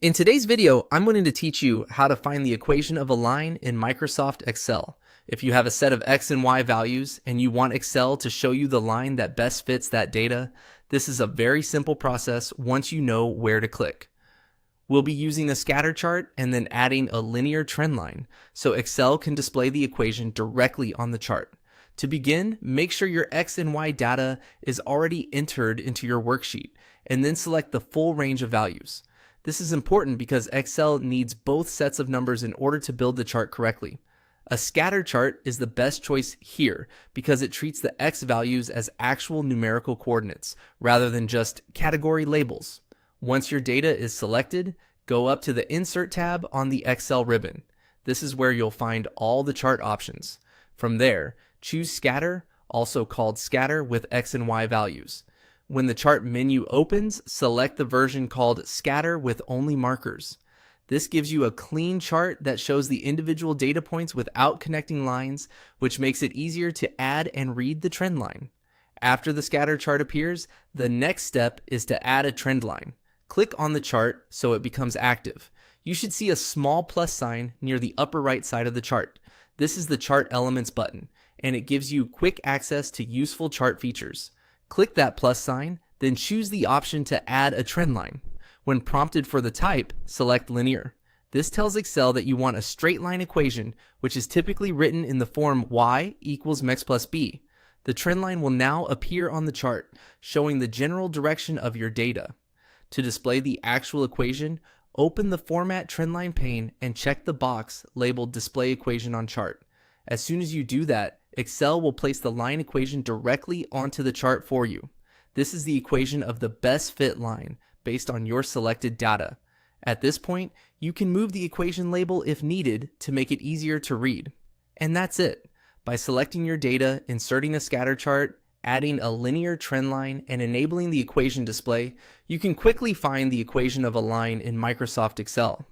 In today's video, I'm going to teach you how to find the equation of a line in Microsoft Excel. If you have a set of X and Y values and you want Excel to show you the line that best fits that data, this is a very simple process once you know where to click. We'll be using a scatter chart and then adding a linear trend line so Excel can display the equation directly on the chart. To begin, make sure your X and Y data is already entered into your worksheet and then select the full range of values. This is important because Excel needs both sets of numbers in order to build the chart correctly. A scatter chart is the best choice here because it treats the X values as actual numerical coordinates rather than just category labels. Once your data is selected, go up to the Insert tab on the Excel ribbon. This is where you'll find all the chart options. From there, choose Scatter, also called Scatter with X and Y values. When the chart menu opens, select the version called Scatter with only markers. This gives you a clean chart that shows the individual data points without connecting lines, which makes it easier to add and read the trend line. After the scatter chart appears, the next step is to add a trend line. Click on the chart so it becomes active. You should see a small plus sign near the upper right side of the chart. This is the Chart Elements button, and it gives you quick access to useful chart features. Click that plus sign, then choose the option to add a trend line. When prompted for the type, select linear. This tells Excel that you want a straight line equation, which is typically written in the form y equals mx plus b. The trend line will now appear on the chart, showing the general direction of your data. To display the actual equation, open the Format Trendline pane and check the box labeled Display Equation on Chart. As soon as you do that, Excel will place the line equation directly onto the chart for you. This is the equation of the best fit line based on your selected data. At this point, you can move the equation label if needed to make it easier to read. And that's it. By selecting your data, inserting a scatter chart, adding a linear trend line, and enabling the equation display, you can quickly find the equation of a line in Microsoft Excel.